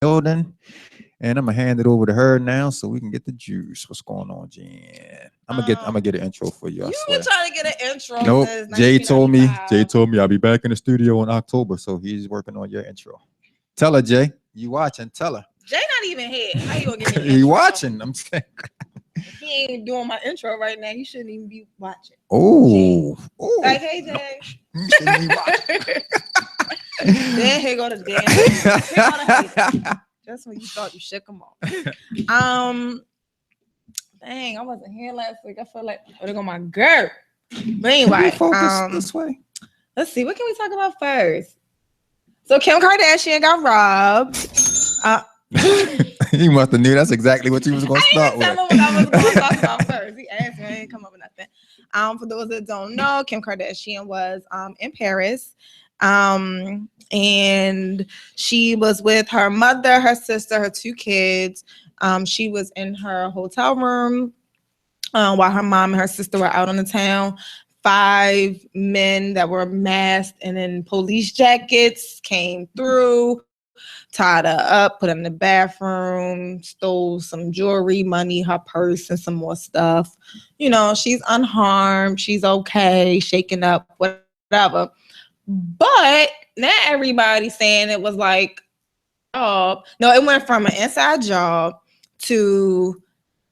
building. And I'm gonna hand it over to her now so we can get the juice. What's going on, Jen? I'm gonna get an intro for you. I You've swear. been trying to get an intro. Nope. Since Jay told me. 1995. I'll be back in the studio in October, so he's working on your intro. Tell her, Jay. You watching? Tell her. Jay not even here. How you gonna give me an He intro? watching. I'm saying. If he ain't doing my intro right now, he shouldn't even be watching. Oh. Like, hey, Jay. You shouldn't be watching. Then here go the damn. Here go the hater. Just when you thought you shook him off. Dang, I wasn't here last week. I feel like there go my girl. But anyway, Focus this way. let's see. What can we talk about first? So Kim Kardashian got robbed. You must have knew that's exactly what you was going to start with. I didn't tell him what I was going to talk about first. He asked me, I didn't come up with nothing. For those that don't know, Kim Kardashian was in Paris. And she was with her mother, her sister, her two kids. She was in her hotel room while her mom and her sister were out on the town. 5 men that were masked and in police jackets came through, tied her up, put her in the bathroom, stole some jewelry, money, her purse, and some more stuff. You know, she's unharmed. She's okay, shaken up, whatever. But now everybody's saying it was like, oh, no, it went from an inside job to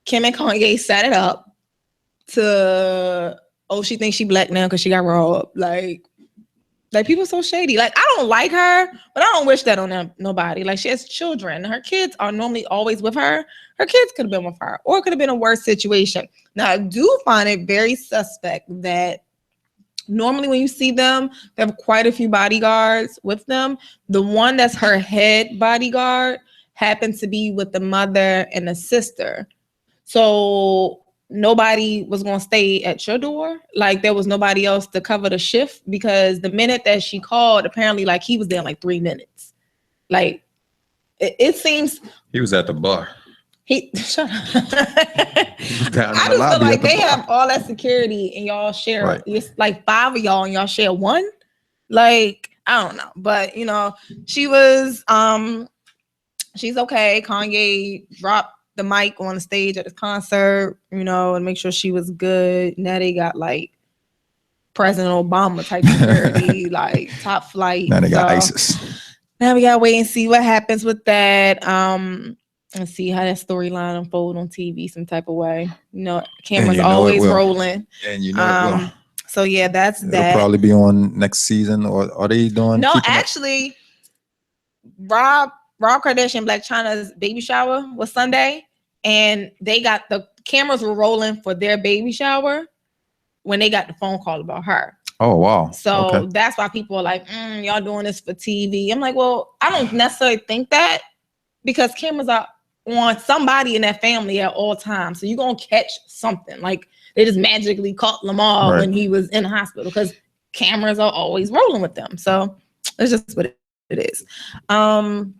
Kim and Kanye set it up to, oh, she thinks she black now because she got robbed. Like people so shady. Like, I don't like her, but I don't wish that on nobody. Like, she has children. Her kids are normally always with her. Her kids could have been with her, or it could have been a worse situation. Now, I do find it very suspect that normally when you see them, they have quite a few bodyguards with them. The one that's her head bodyguard happened to be with the mother and the sister. So nobody was going to stay at your door. Like, there was nobody else to cover the shift, because the minute that she called, apparently, like, he was there in like 3 minutes. Like, it seems He was at the bar. Shut up. I just feel like they have all that security and y'all share. Right. It's like 5 of y'all and y'all share one. Like, I don't know, but you know, she was she's okay. Kanye dropped the mic on the stage at his concert, you know, and make sure she was good. Now they got like President Obama type security, like top flight. Now they got ISIS. Now we gotta wait and see what happens with that. And see how that storyline unfold on TV some type of way. You know, camera's always rolling. And you know so yeah, that's It'll probably be on next season, or are they doing? No, actually, Rob Kardashian Blac Chyna's baby shower was Sunday, and they got the cameras were rolling for their baby shower when they got the phone call about her. Oh wow! So that's why people are like, y'all doing this for TV. I'm like, well, I don't necessarily think that, because cameras are on somebody in that family at all times. So you're going to catch something. Like, they just magically caught Lamar when he was in the hospital, because cameras are always rolling with them. So it's just what it is. So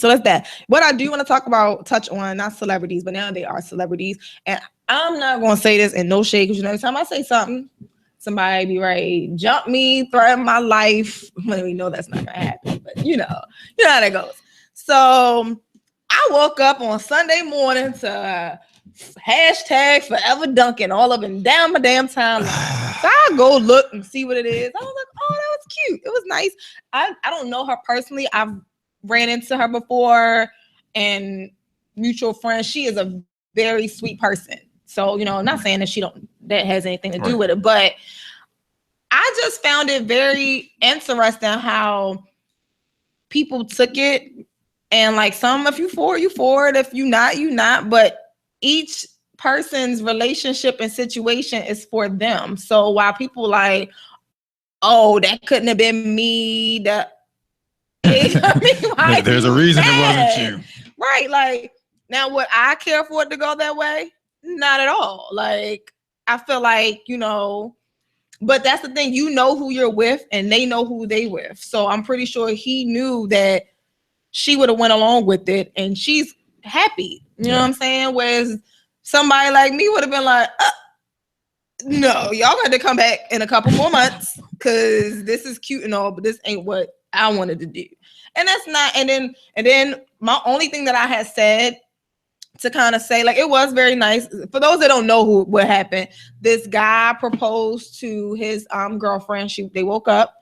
that's that. What I do want to touch on, not celebrities, but now they are celebrities. And I'm not going to say this in no shade, because you know, every time I say something, somebody be ready to jump me, threaten my life. Well, we know that's not going to happen, but you know how that goes. So I woke up on Sunday morning to hashtag Forever Dunkin' all up and down my damn timeline. So I go look and see what it is. I was like, oh, that was cute. It was nice. I don't know her personally. I've ran into her before and mutual friends. She is a very sweet person. So, you know, I'm not saying that has anything to do with it, but I just found it very interesting how people took it. And like, some, if you for it, if you not, you not. But each person's relationship and situation is for them. So while people like, oh, that couldn't have been me, there's a reason it wasn't you. Right. Like, now would I care for it to go that way? Not at all. Like, I feel like, you know, but that's the thing. You know who you're with and they know who they with. So I'm pretty sure he knew that she would have went along with it, and she's happy. You know what I'm saying? Whereas somebody like me would have been like, no, y'all got to come back in a couple more months, because this is cute and all, but this ain't what I wanted to do. And that's not, and then my only thing that I had said to kind of say, like, it was very nice. For those that don't know what happened, this guy proposed to his girlfriend. They woke up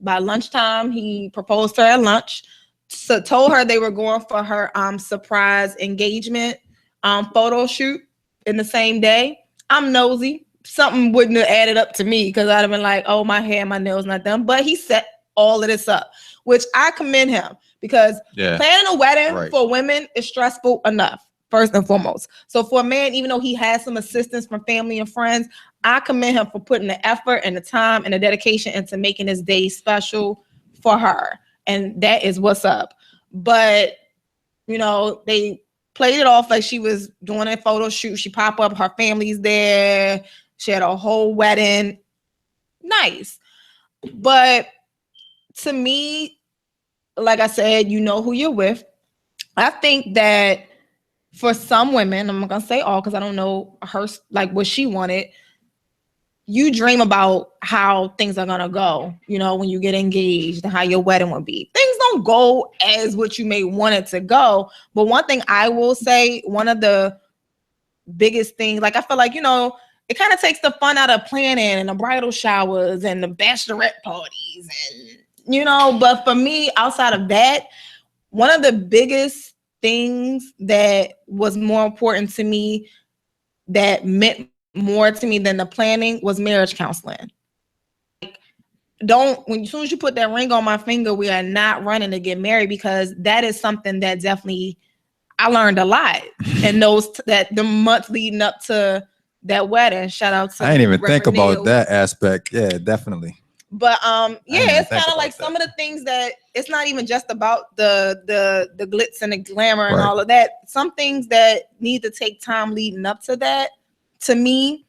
by lunchtime. He proposed to her at lunch. So told her they were going for her surprise engagement photo shoot in the same day. I'm nosy. Something wouldn't have added up to me because I'd have been like, oh, my hair, my nails not done. But he set all of this up, which I commend him, because planning a wedding for women is stressful enough, first and foremost. So for a man, even though he has some assistance from family and friends, I commend him for putting the effort and the time and the dedication into making this day special for her. And that is what's up. But, you know, they played it off like she was doing a photo shoot. She popped up, her family's there. She had a whole wedding. Nice. But to me, like I said, you know who you're with. I think that for some women, I'm not going to say all because I don't know her, like what she wanted. You dream about how things are going to go, you know, when you get engaged and how your wedding will be. Things don't go as what you may want it to go. But one thing I will say, one of the biggest things, like I feel like, you know, it kind of takes the fun out of planning and the bridal showers and the bachelorette parties and, you know, but for me, outside of that, one of the biggest things that was more important to me, that meant more to me than the planning, was marriage counseling. Like, as soon as you put that ring on my finger, we are not running to get married, because that is something that definitely I learned a lot in the months leading up to that wedding. Shout out to I didn't even think about that aspect. Yeah, definitely. But yeah, it's kind of like some of the things that it's not even just about the glitz and the glamour and all of that. Some things that need to take time leading up to that, to me,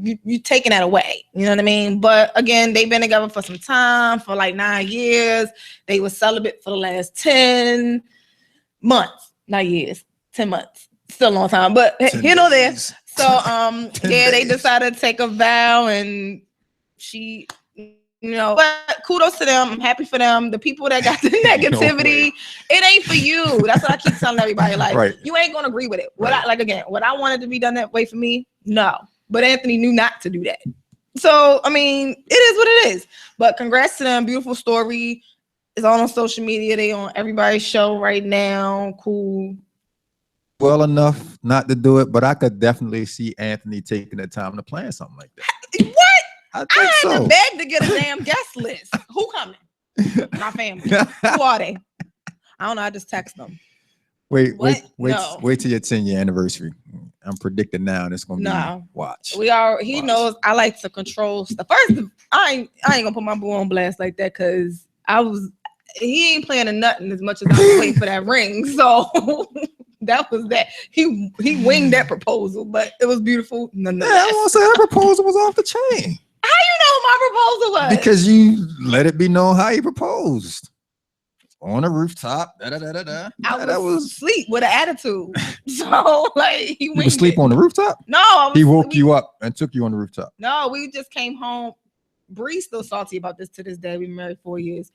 you taking that away. You know what I mean? But again, they've been together for some time, for like 9 years. They were celibate for the last 10 months, not years, 10 months. Still a long time, but you know there. So yeah, they decided to take a vow, and she, you know, but kudos to them. I'm happy for them. The people that got the negativity, it ain't for you. That's what I keep telling everybody. Like, you ain't gonna agree with it. What I wanted to be done that way for me, no. But Anthony knew not to do that. So I mean, it is what it is. But congrats to them. Beautiful story. It's all on social media. They on everybody's show right now. Cool. Well enough not to do it, but I could definitely see Anthony taking the time to plan something like that. What? I had to beg to get a damn guest list. Who coming? My family. Who are they? I don't know. I just text them. Wait till your 10-year anniversary. I'm predicting now it's gonna be watch. He knows I like to control stuff. First, I ain't gonna put my boo on blast like that, because he ain't planning nothing as much as I was waiting for that ring. So that was that. He winged that proposal, but it was beautiful nonetheless. Yeah, I won't say that proposal was off the chain. How you know my proposal was? Because you let it be known how he proposed. On a rooftop. I was asleep with an attitude. So like you was asleep on the rooftop? No. He woke you up and took you on the rooftop. No, we just came home. Bree's still salty about this to this day. We married 4 years.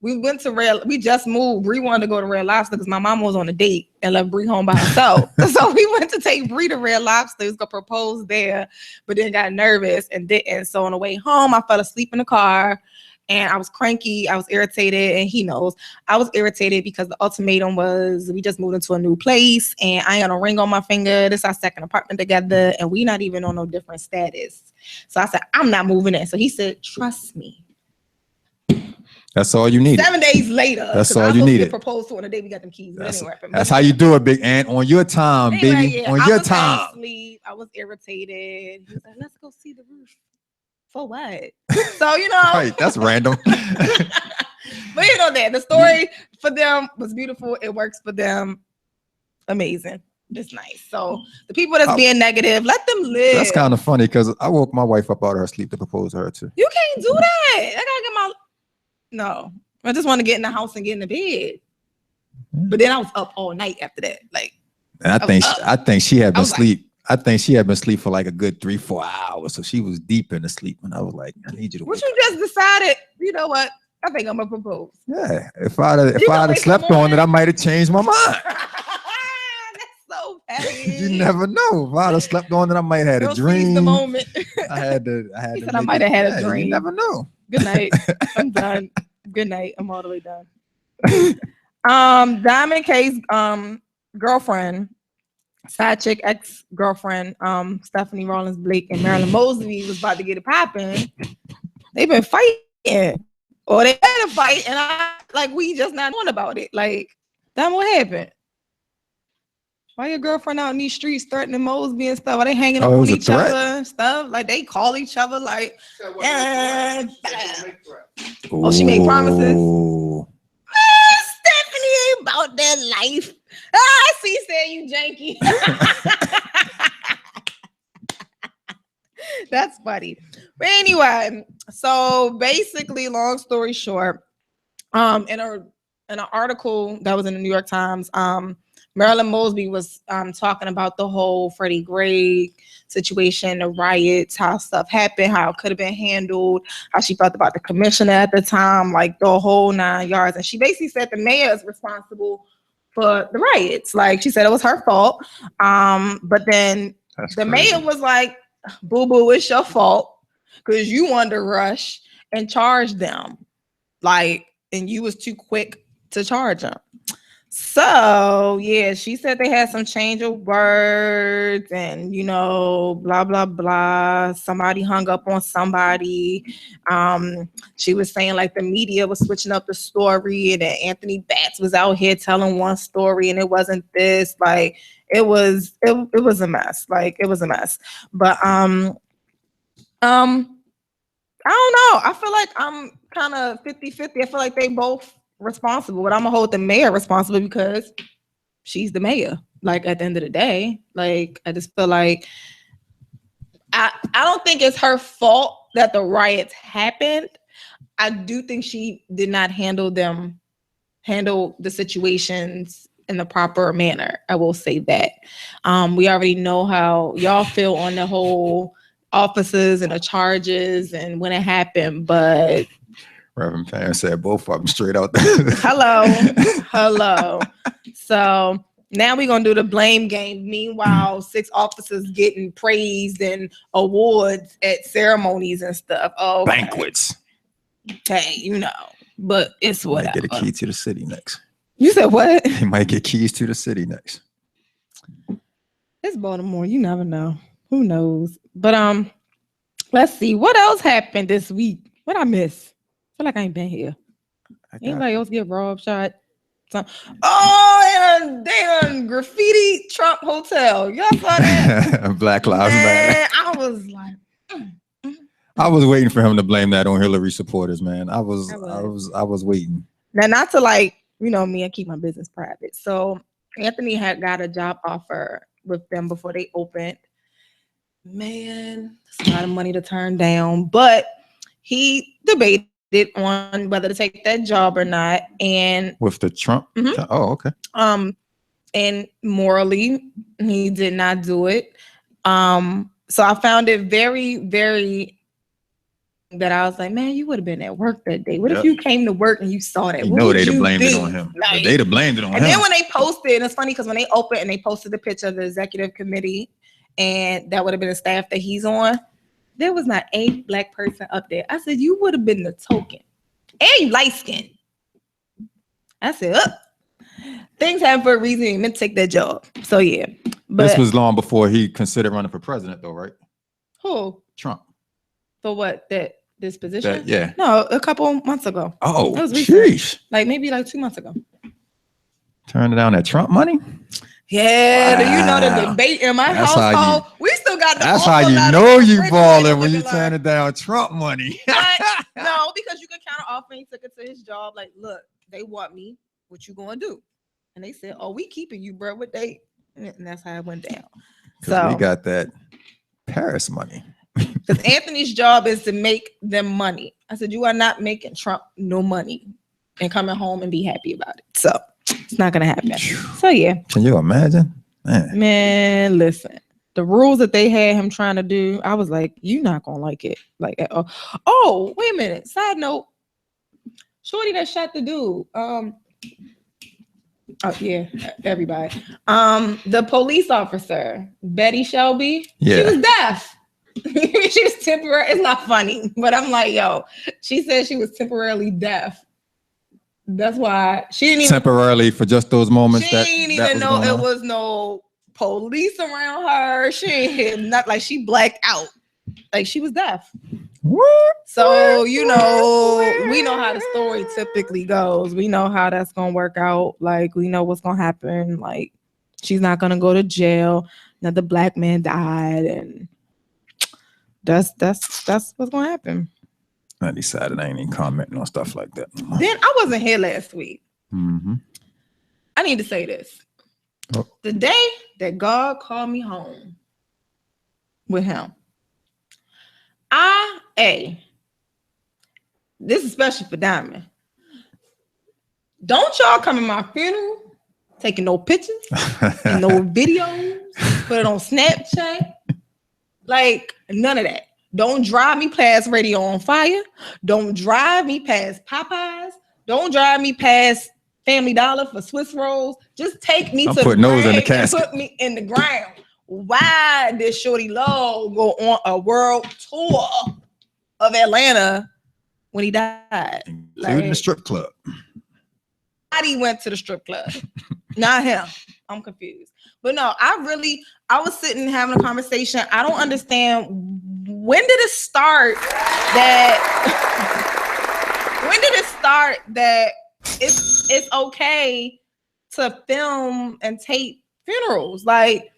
We went to we just moved. Bree wanted to go to Red Lobster because my mom was on a date and left Bree home by herself. So we went to take Bree to Red Lobster. He was gonna propose there, but then got nervous and didn't. So on the way home, I fell asleep in the car and I was cranky. I was irritated, and he knows I was irritated because the ultimatum was we just moved into a new place and I ain't got a ring on my finger. This is our second apartment together, and we not even on no different status. So I said, I'm not moving in. So he said, trust me. That's all you needed. 7 days later. That's all you needed. Proposed to on the day we got them keys. That's how you do it, Big Ant. On your time, baby. Yeah, on your time. I was irritated. He was like, let's go see the roof. For what? So, you know. Right, that's random. But you know that. The story for them was beautiful. It works for them. Amazing. It's nice. So the people that's being negative, let them live. That's kind of funny because I woke my wife up out of her sleep to propose to her too. You can't do that. I gotta get No, I just want to get in the house and get in the bed. But then I was up all night after that. Like, and I think she had been asleep. I think she had been asleep for like a good 3-4 hours. So she was deep in the sleep. And I was like, I need you to. What you just decided? You know what? I think I'm gonna propose. Yeah. If I'd have slept on it, I might have changed my mind. That's so petty. You never know. If I'd have slept on it, I might have had a dream. Seize the moment. I had to. He said I might have had a dream. You never know. Good night. I'm done. Good night. I'm all the way done. Diamond K's girlfriend, side chick ex-girlfriend, Stephanie Rollins Blake and Marilyn Mosby was about to get it popping. They've been fighting. Or they had a fight, and we just not knowing about it. Like, damn, what happened? Why your girlfriend out in these streets threatening Mosby and stuff? Are they hanging up on each other and stuff? Like, they call each other like, oh, she made promises. Stephanie ain't about that life. I see saying you janky. That's funny. But anyway, so basically, long story short, in an article that was in the New York Times, Marilyn Mosby was talking about the whole Freddie Gray situation, the riots, how stuff happened, how it could have been handled, how she felt about the commissioner at the time, like the whole 9 yards. And she basically said the mayor is responsible for the riots. Like, she said it was her fault. But then the mayor was like, boo-boo, it's your fault because you wanted to rush and charge them. Like, and you was too quick to charge them. So, yeah, she said they had some change of words and, blah, blah, blah. Somebody hung up on somebody. She was saying, like, the media was switching up the story and that Anthony Batts was out here telling one story and it wasn't this. Like, it was a mess. Like, it was a mess. But, I don't know. I feel like I'm kind of 50-50. I feel like they both responsible, but I'm gonna hold the mayor responsible because she's the mayor. Like, at the end of the day, like, I just feel like I don't think it's her fault that the riots happened. I do think she did not handle the situations in the proper manner. I will say that. We already know how y'all feel on the whole officers and the charges and when it happened, but Reverend Pam said both of them straight out there. Hello. So now we're gonna do the blame game. Meanwhile, 6 officers getting praised and awards at ceremonies and stuff. Oh, banquets. Okay, but it's whatever. Might get a key to the city next. You said what? They might get keys to the city next. It's Baltimore. You never know. Who knows? But let's see what else happened this week. What I miss? I feel like I ain't been here. Anybody else get robbed, shot? Oh, they done graffiti Trump Hotel. Y'all saw that? Black Lives Matter. I was like, I was waiting for him to blame that on Hillary supporters, man. I was waiting. Now, not to like, me, I keep my business private. So Anthony had got a job offer with them before they opened. Man, it's a lot of money to turn down, but he debated on whether to take that job or not, and with the Trump. Mm-hmm. Oh, okay. And morally, he did not do it. So I found it very, very that I was like, man, you would have been at work that day. What if you came to work and you saw that? They'd have blamed it on him. Like, they'd have blamed it on him. And then when they posted, and it's funny because when they opened and they posted the picture of the executive committee, and that would have been the staff that he's on, there was not a black person up there. I said, you would have been the token. And you light skinned. I said, things happen for a reason. You meant to take that job. So, yeah. But this was long before he considered running for president, though, right? Who? Trump. For what? This position? Yeah. No, a couple months ago. Oh, sheesh. Like maybe like 2 months ago. Turning down that Trump money? Yeah, wow. You know the debate in my household. We still got the. That's how you know you balling when you turning down Trump money. No, because you can counter off when he took it to his job. Like, look, they want me. What you gonna do? And they said, "Oh, we keeping you, bro." What they? And that's how it went down. So we got that Paris money. Because Anthony's job is to make them money. I said, you are not making Trump no money and coming home and be happy about it. So it's not gonna happen. So yeah. Can you imagine? Man, listen. The rules that they had him trying to do, I was like, you're not gonna like it. Like at all. Oh, wait a minute. Side note. Shorty that shot the dude. Oh yeah, everybody. The police officer, Betty Shelby. Yeah. She was deaf. She was temporary. It's not funny, but I'm like, yo, she said she was temporarily deaf. That's why she didn't even temporarily for just those moments. She didn't even know it was no police around her. She ain't hear not like she blacked out. Like she was deaf. So, you know, we know how the story typically goes. We know how that's gonna work out. Like, we know what's gonna happen. Like, she's not gonna go to jail. Another black man died, and that's what's gonna happen. I decided I ain't even commenting on stuff like that. Then I wasn't here last week. Mm-hmm. I need to say this. Oh. The day that God called me home with him, this is special for Diamond. Don't y'all come in my funeral taking no pictures and no videos, put it on Snapchat. Like, none of that. Don't drive me past Radio on Fire. Don't drive me past Popeyes. Don't drive me past Family Dollar for Swiss rolls. Just take me to the ground and put me in the ground. Why did Shorty Low go on a world tour of Atlanta when he died? Including the strip club. He went to the strip club. Not him. I'm confused. But no, I was sitting having a conversation. I don't understand, when did it start that it's okay to film and tape funerals? Like,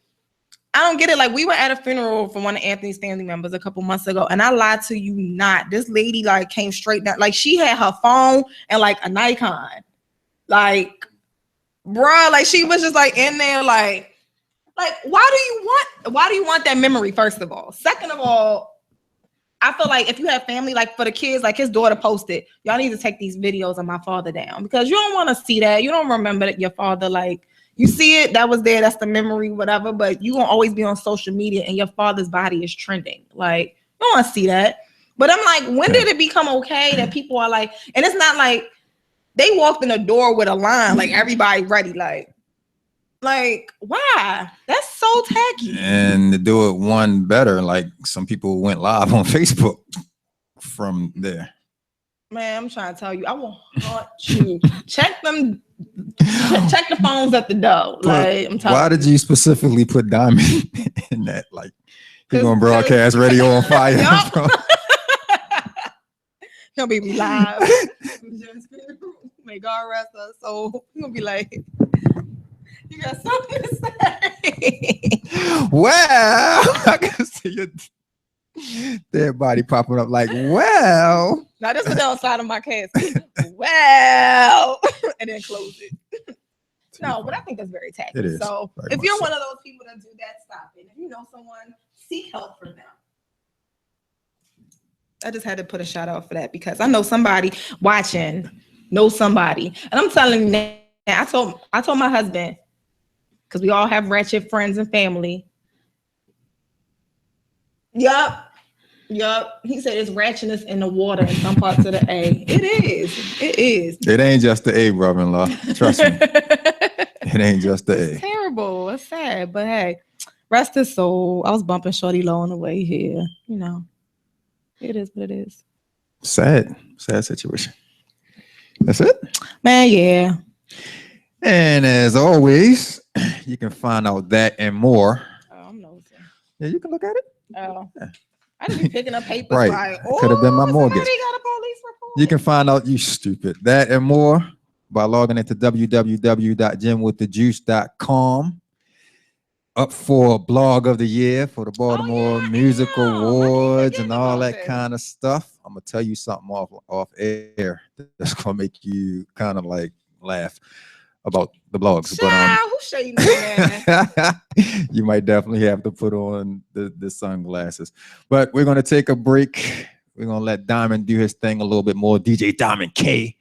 I don't get it. Like, we were at a funeral for one of Anthony's family members a couple months ago, and I lied to you not. This lady like came straight down. Like, she had her phone and like a Nikon. Like, bruh, like she was just like in there, like why do you want that memory, first of all? Second of all, I feel like if you have family, like for the kids, like his daughter posted, y'all need to take these videos of my father down, because you don't want to see that. You don't remember that your father, like, you see it, that was there, that's the memory, whatever, but you won't always be on social media and your father's body is trending. Like, you don't want to see that. But I'm like, when did it become okay that people are like, and it's not like they walked in the door with a line, like everybody ready, like why? That's so tacky. And to do it one better, like some people went live on Facebook from there. Man, I'm trying to tell you, I will haunt you. Check the phones at the door. Like, I'm telling you. Why did you specifically put Diamond in that? Like, you're gonna broadcast Radio on Fire. He'll be live. May God rest us. So he's gonna be like, you got something to say. Well, I can see your dead body popping up like, well. Now this is outside of my casket. Well, and then close it. No, but I think that's very tacky. It is. So if you're one of those people that do that, stop it. If you know someone, seek help from them. I just had to put a shout out for that, because I know somebody watching knows somebody. And I'm telling you now, I told my husband, because we all have ratchet friends and family. Yup. He said it's ratchetness in the water in some parts of the A. It is. It ain't just the A, brother-in-law. Trust me. It ain't just the A. It's terrible. It's sad. But hey, rest his soul. I was bumping Shorty Low on the way here. You know, it is what it is. Sad situation. That's it? Man, yeah. And as always, you can find out that and more. Oh, I'm nosy. Yeah, you can look at it. Oh. Yeah. I didn't be picking up papers. Right. Like, could have been my mortgage. Got a police report. You can find out, you stupid, that and more by logging into www.gymwiththejuice.com. Up for blog of the year for the Baltimore Music Awards and all that kind of stuff. I'm gonna tell you something off air that's gonna make you kind of like laugh about the blogs. But you might definitely have to put on the sunglasses. But we're gonna take a break. We're gonna let Diamond do his thing a little bit more. DJ Diamond K